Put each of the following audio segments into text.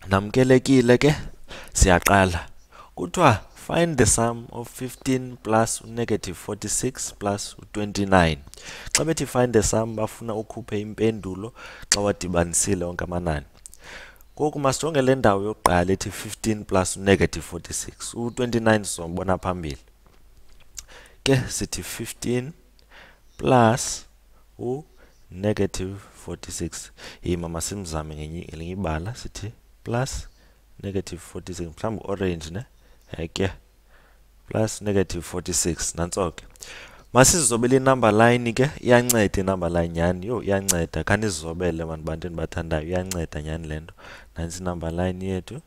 Namkelekile ke siyaqala. Kuthiwa find the sum of 15 plus negative 46 plus 29. Xa bethi find the sum bafuna ukhuphe impendulo xa wadibanisile onke amanani. Ngoku masijonge le ndawo yokuqala ethi 15 plus negative 46. U29 sizombona phambili. Ke sithi 15 plus negative 46. Mama simzame ngelinye ibala sithi plus negative 46. Mhlawumbi orange ne? Ke plus negative 46 nantso ke. Masizobele inumber line ke iyanceda inumber line nyani. Iyanceda kanti izobele abantu bantweni bathandayo iyanceda nyani lento. Nansi inumber line yethu.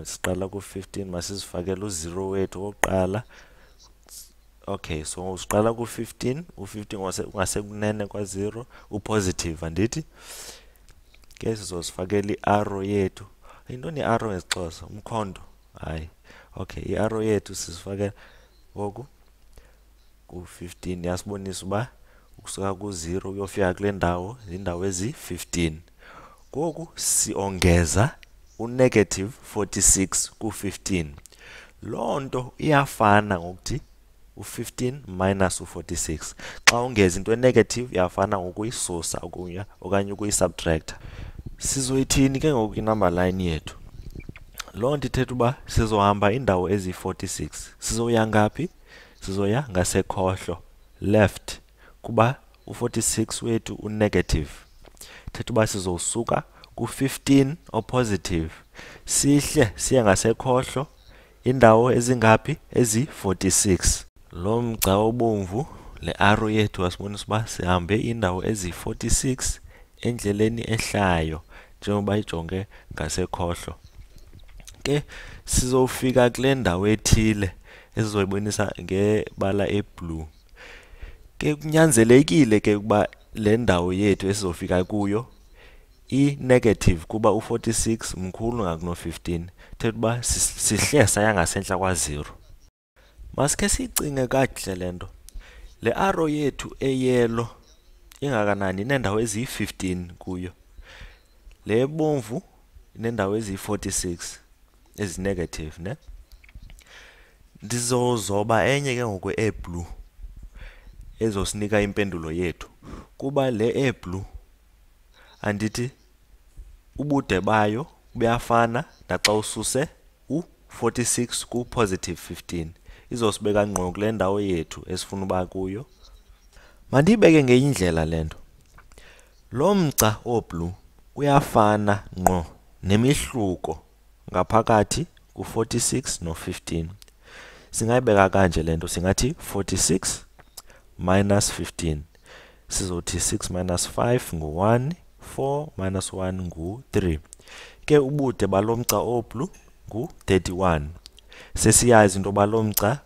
Siqala ku15 masizifakele u0 wethu oqala. Okay, so siqala ku15, u15 ungasekunene kwa0, upositive andithi. Ke sizosifakela iarrow yethu. Yintoni iarrow ngesixhosa? Umkhondo. Hayi. Okay, iarrow yethu sisifakela ngoku ku15 yasibonisa uba ukusuka ku0 uyofika kule ndawo indawo ezi15. Ngoku siongeza u-negative 46 ku15. Loo nto iyafana ngokuthi u15 minus u46. Xa ungeza into negative iyafana ngokuyisusa okanye ukuyisubtracta. Sizoyithini ke ngoku inumber line yethu? Loo nto ithetha uba sizohamba indawo ezi46. Sizoya ngaphi? Sizoya ngasekhohlo, left, kuba u46 wethu unegative. Ithetha uba sizosuka ku15 opositive sihle siye ngasekhohlo indawo ezingaphi? Ezi46. Lo mgca obomvu le arrow yethu wasibonisa uba sihambe indawo ezi46 endleleni ehlayo njengoba ijonge ngasekhohlo. Ke sizofika kule ndawo ethile esizoyibonisa ngebala eblue. Ke kunyanzelekile ke ukuba le ndawo yethu esizofika kuyo i-negative kuba u46 mkhulu ngakuno15. Ithetha uba sihle saya ngasentla kwa0. Masike siyicinge kakuhle le nto. Le arrow yethu eyelo ingakanani inendawo eziyi15 kuyo. Le bomvu inendawo eziyi46 ezinegative ne? Ndizozoba enye ke ngoku eblue ezosinika impendulo yethu. Kuba le eblue andithi ubude bayo buyafana naxa ususe u46 ku positive 15. Izosibeka ngqo kule ndawo yethu esifuna uba kuyo. Mandiyibeke ngenye indlela le nto. Lo mgca oblue uyafana ngqo nemihluko ngaphakathi ku46 no15. Singayibeka kanje le nto, singathi 46 minus 15. Sizothi 6 minus 5 ngu1, 4 minus 1 ngu3. Ke ubude balo mgca oblue ngu31. Sesiyazi into yoba lo mgca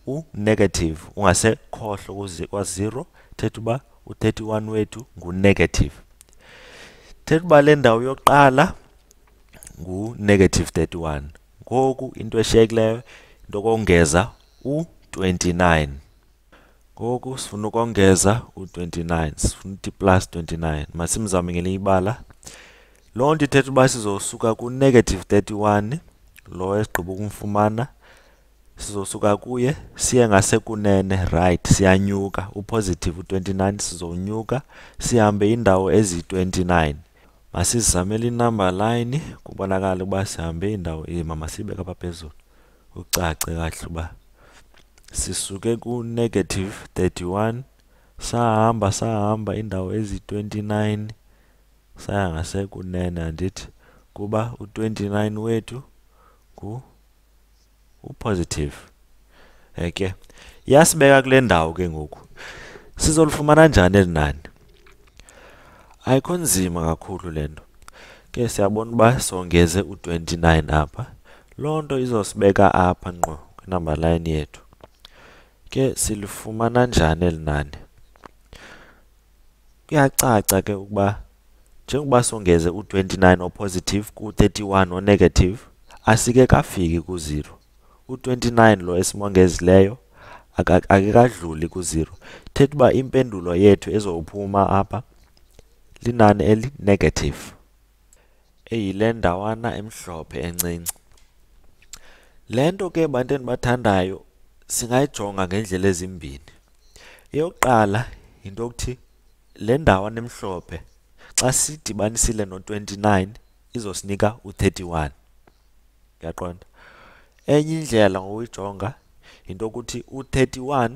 u-negative ungasekhohlo kwa0, thetha uba u31 wethu ngu-negative. Thetha uba le ndawo yokuqala ngu-negative 31. Ngoku into eshiyekileyo into okongeza u29. Ngoku sifuna ukongeza u29, sifuna ukuthi plus 29. Masimzame ngelinye ibala. Loo nto ithetha uba sizosuka ku-negative 31, lo esigqiba ukumfumana, sizosuka kuye siye ngasekunene, right, siyanyuka. Upositive u29 sizonyuka sihambe indawo ezi29. Masizamele inumber line kubonakala uba sihambe indawo mama sibeke apha phezulu ucace kahle uba sisuke ku-negative 31 sahamba indawo ezi29 saya ngasekunene andithi kuba u29 wethu upositive. Ke yasibeka kule ndawo ke ngoku. Sizolifumana njani eli nani? Ayikho nzima kakhulu le nto. Ke siyabona uba songeze u29 apha. Loo nto izosibeka apha ngqo kwinumber line yethu. Ke silifumana njani eli nani? Kuyacaca ke ukuba njengoba songeze u29 opositive ku31 onegative asike kafiki ku0. U29 lo esimongezileyo akekadluli ku0. Ithetha uba impendulo yethu ezophuma apha linani eli negative. eyile ndawana emhlophe encinci. Le nto ke bantwana bathandayo singayijonga ngendlela ezimbini. Eyokuqala yinto yokuthi le ndawana emhlophe xa sidibanisile no-29 izosinika u-31. Uyaqonda? Enye indlela ngokuyijonga yinto yokuthi u-31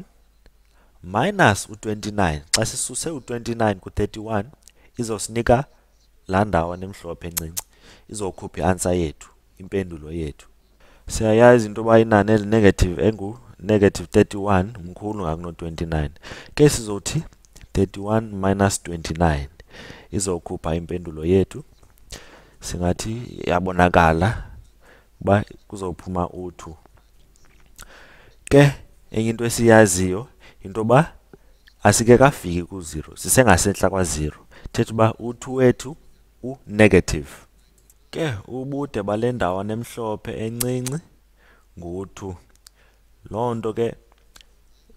minus u-29 xa sisuse u-29 ku-31 izosinika laa ndawana emhlophe encinci, izokhupha i-answer yethu, impendulo yethu. Siyayazi into yoba inani eli-negative engu-negative 31 mkhulu ngakuno-29. Ke sizothi 31 minus 29 izokhupha impendulo yethu. Singathi yabonakala uba kuzophuma u-2. Ke enye into esiyaziyo into yoba asike kafiki ku-0, sisengasentla kwa-0, thetha uba u-2 wethu u-negative. Ke ubude bale ndawana emhlophe encinci ngu-2. Loo nto ke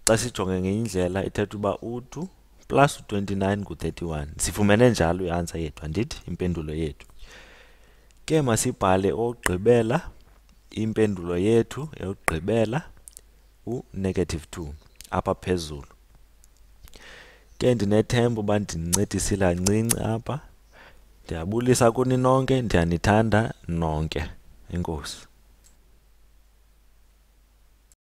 xa sijonge ngenye indlela ithetha uba u-2 plus u-29 ngu-31. Sifumene njalo i-answer yethu, andithi impendulo yethu. Ke masibhale okugqibela, impendulo yethu eyokugqibela u-negative 2 apha phezulu. Ke ndinethemba uba ndincedisile kancinci apha. Ndiyabulisa kuni nonke, ndiyanithanda nonke. Enkosi.